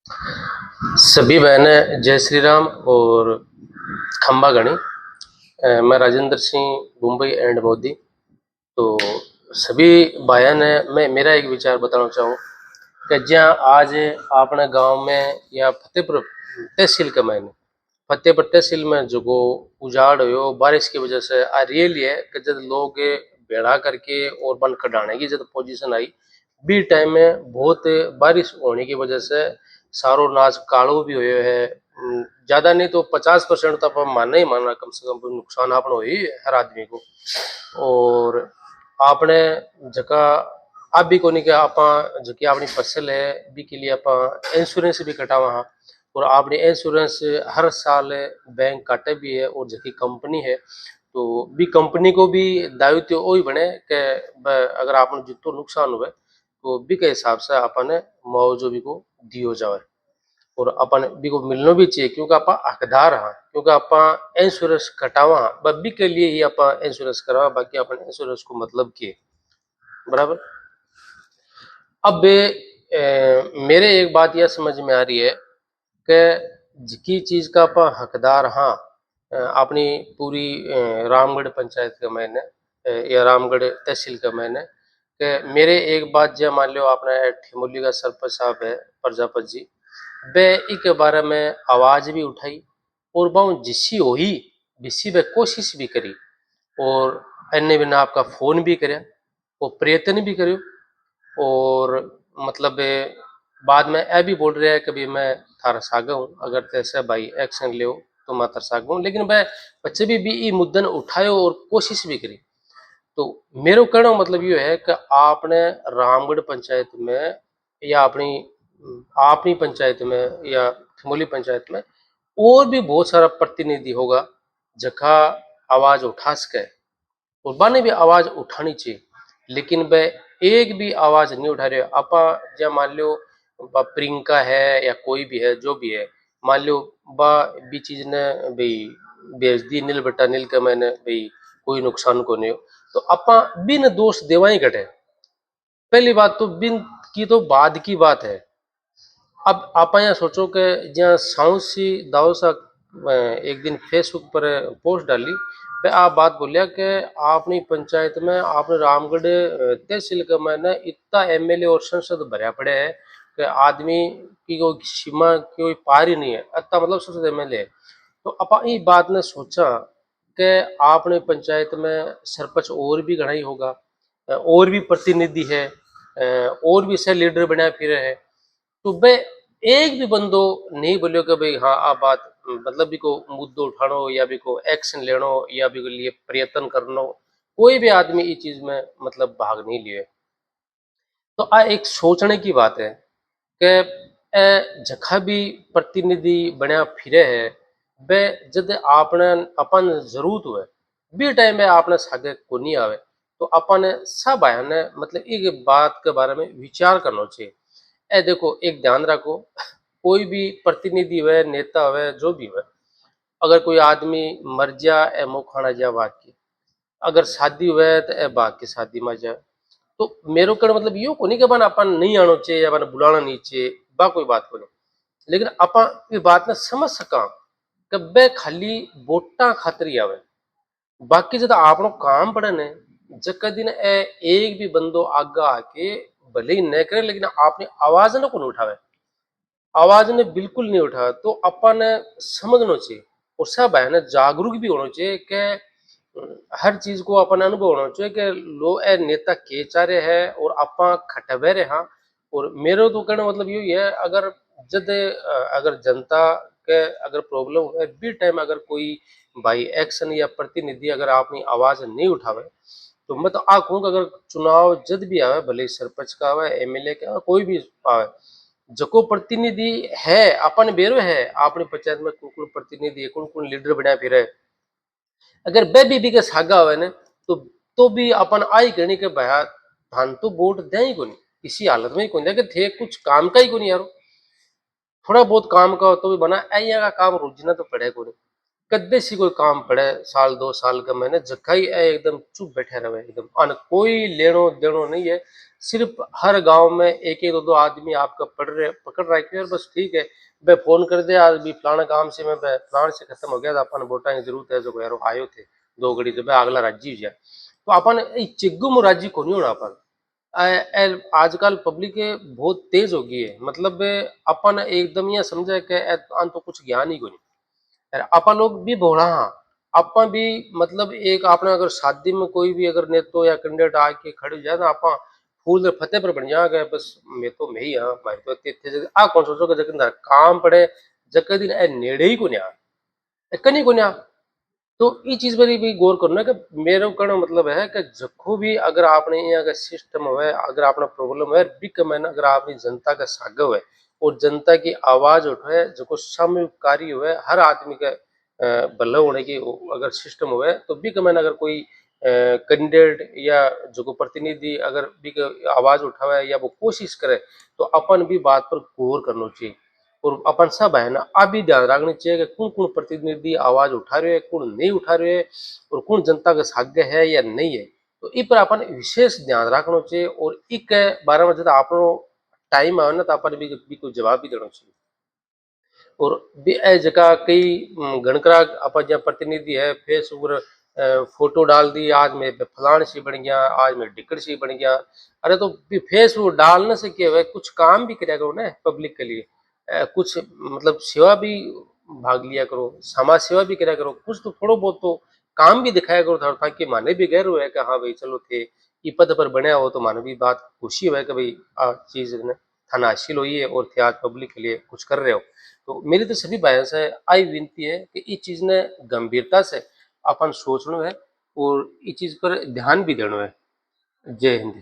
सभी बहनें जय श्री राम और खंबा गणी। मैं राजेंद्र सिंह मुंबई एंड मोदी। तो सभी भाइयों ने मैं मेरा एक विचार बताना चाहूँ कि जहाँ आज अपने गांव में या फतेहपुर तहसील के मैंने फतेहपुर तहसील में जो को उजाड़ हो बारिश की वजह से आ रियल है कि जब लोग बेड़ा करके और बन कढ़ाने की जब पोजीशन आई बी टाइम में बहुत बारिश होने की वजह से सारो नाच कालो भी हुए है। ज्यादा नहीं तो 50% तो आप मानना ही मानना कम से कम नुकसान आपने हुई हर आदमी को। और आपने जका आप भी कोनी के आप जकी अपनी फसल है बी के लिए आप इंश्योरेंस भी कटावा हाँ। और आपने इंश्योरेंस हर साल बैंक काटे भी है और जकी कंपनी है तो बी कंपनी को भी दायित्व वही बने कि अगर आपने जितो नुकसान हुए तो बी के हिसाब से अपन मुआवजो भी को दियो जाए। और अपन बी को मिलना भी चाहिए क्योंकि आप हकदार हाँ क्योंकि आप इंश्योरेंस कटावा हाँ बी के लिए ही आप इंश्योरेंस करवा बाकी अपन इंश्योरेंस को मतलब किए बराबर। अब मेरे एक बात यह समझ में आ रही है कि जिकी चीज का आप हकदार हाँ अपनी पूरी रामगढ़ पंचायत के मैंने या रामगढ़ तहसील के मैंने कि मेरे एक बात जो मान लो आपने ठिमोली का सरपंच साहब है प्रजापति जी वे के बारे में आवाज भी उठाई और बहु जिसी हो ही जिसी वे कोशिश भी करी और अन्य बिना आपका फोन भी करे और प्रयत्न भी करो और मतलब बाद में यह भी बोल रहा है कि भाई मैं थारा सागा हूँ अगर तैसे भाई एक्शन ले तो मैं थारा सागा हूँ लेकिन मैं बच्चे भी ये मुद्दन उठायो और कोशिश भी करी। तो मेरे कहने का मतलब ये है कि आपने रामगढ़ पंचायत में या अपनी अपनी पंचायत में या खमोली पंचायत में और भी बहुत सारा प्रतिनिधि होगा जखा आवाज उठा सके और बाने भी आवाज उठानी चाहिए लेकिन वह एक भी आवाज नहीं उठा रहे। आपा जब मान लो प्रियंका है या कोई भी है जो भी है मान लो बा भी चीज ने भाई भेज दी नील बट्टा नील के मैंने भाई कोई नुकसान को नहीं हो तो आपा बिन दोष देवा ही घटे। पहली बात तो बिन की तो बाद की बात है। अब आप यहाँ सोचो कि जहाँ साउंड सी दाऊ सा एक दिन फेसबुक पर पोस्ट डाली पे आप बात बोलिया कि आपनी पंचायत में आपने रामगढ़ तहसील के मैंने इतना एमएलए और संसद भरया पड़े है कि आदमी की कोई सीमा की कोई पार ही नहीं है इतना मतलब संसद एमएलए है। तो आप ये बात ने सोचा कि आपने पंचायत में सरपंच और भी घना ही होगा और भी प्रतिनिधि है और भी से लीडर बना फिर है तो बे एक भी बंदो नहीं बोलियो कि भाई हाँ आ बात मतलब भी को मुद्दो उठानो या भी को एक्शन लेनो या भी को लिए प्रयत्न करनो कोई भी आदमी इस चीज में मतलब भाग नहीं लिए। तो आ एक सोचने की बात है कि जखा भी प्रतिनिधि बनया फिरे है बे जद आपने अपन जरूरत हुए बी टाइम में आपने सागे को नहीं आवे तो अपन सब आया ने मतलब एक बात के बारे में विचार करना चाहिए। ए देखो एक ध्यान रखो कोई भी प्रतिनिधि हुए नेता हुए जो भी हुए अगर कोई आदमी मर जा ए मुँह खाना जा बात की अगर शादी हुए तो ए बात की शादी में जाए तो मेरो कहने मतलब यो को नहीं कि अपन अपन नहीं आना चाहिए या अपन बुलाना नहीं चाहिए बा कोई बात को नहीं लेकिन अपन ये बात ने समझ सका कि बे खाली वोटा खातिर ही आवे बाकी जब आपनो काम पड़े ने जक दिन ए एक भी बंदो आगा आके भले ही न करे लेकिन आपने आवाज न को उठावे आवाज ने बिल्कुल नहीं उठा तो अपन समझना चाहिए और सब है ना जागरूक भी होना चाहिए कि हर चीज को अपन अनुभव होना चाहिए कि लो ए नेता के चारे है और आपा खटबे रहे हाँ। और मेरे तो कहने मतलब यही है अगर जद अगर जनता के अगर प्रॉब्लम है बी टाइम अगर कोई भाई एक्शन या प्रतिनिधि अगर आपनी आवाज नहीं उठावे तो मैं तो आ कहूँ अगर चुनाव जद भी आवे भले सरपंच का आवे एमएलए का आवे कोई भी आवे जको प्रतिनिधि है अपन बेरो है अपनी पंचायत में कौन कौन प्रतिनिधि है कौन कौन लीडर बना फिर है अगर बे बीबी के सागा हुए ने तो भी अपन आई कहनी के भया धान तो वोट दे ही कोनी इसी हालत में ही कोनी कि थे कुछ काम का ही कोनी यारो थोड़ा बहुत काम का हो तो भी बना ऐया का काम रोजना तो पड़े कोनी कद्दे सी कोई काम पड़े साल 2 साल का मैंने जखाई एकदम चुप बैठे रहे एकदम अन कोई लेनो देनो नहीं है सिर्फ हर गांव में एक एक दो दो आदमी आपका पकड़ रखे और बस ठीक है, बे फोन कर दे आज भी फलाना काम से मैं फलान से खत्म हो गया था, अपन वोटा की जरूरत है जो यारो आयो थे 2 घड़ी तो अगला राज्य हो जाए। तो अपन चिग्गुम राज्य को नहीं होना अपन आजकल पब्लिक बहुत तेज हो गई है, मतलब अपन एकदम यह समझे कि अन तो कुछ ज्ञान ही को नहीं। यार अपन लोग भी भोला हाँ, अपन भी मतलब एक आपने अगर शादी में कोई भी अगर नेतो या कैंडिडेट आके खड़े हो जाए ना, अपन फूल फतेह पर बन जाएगा बस मैं ही हाँ मैं तो इतने आ कौन सोचो कि जगह काम पड़े जगह दिन नेड़े ही को नहीं कहीं को नहीं। तो ये चीज पर भी गौर करना कि मेरे कहना मतलब है कि जखो भी अगर आपने यहाँ का सिस्टम है अगर आपने प्रॉब्लम है भी कमें अगर आपनी जनता का सागव है और जनता की आवाज उठाए जो सामूहिक कार्य हुए हर आदमी का भला होने की अगर सिस्टम हुए तो भी कमें अगर कोई कैंडिडेट या जो प्रतिनिधि अगर भी आवाज उठावे या वो कोशिश करे तो अपन भी बात पर गौर करना चाहिए। और अपन सब है ना आ भी ध्यान रखना चाहिए कि कौन कौन प्रतिनिधि आवाज उठा रहे हैं कौन नहीं उठा रहे हैं और कौन जनता का साग्य है या नहीं है। तो इ पर अपन विशेष ध्यान रखना चाहिए और एक बारे में जब आप टाइम आवे ना तो अपन भी कोई जवाब भी देना चाहिए। और भी ए जगह कई गणकरा अपन जहाँ प्रतिनिधि है फेसबुक फोटो डाल दी आज मैं फलान सी बन गया आज मैं डिकड़ सी बन गया। अरे तो फेसबुक डालने से क्या है कुछ काम भी करा करो ना पब्लिक के लिए कुछ मतलब सेवा भी भाग लिया करो समाज सेवा भी करा करो कुछ तो थोड़ा बहुत तो काम भी दिखाया करो ताकि माने भी गैर है कि हाँ भाई चलो थे ये पद पर बने हो तो माने भी बात खुशी है कि भाई आ चीज ने थाना हासिल हुई है और थे आज पब्लिक के लिए कुछ कर रहे हो। तो मेरी तो सभी भाइयों से आई विनती है कि इस चीज ने गंभीरता से अपन सोचना है और इस चीज पर ध्यान भी देना है। जय हिंद।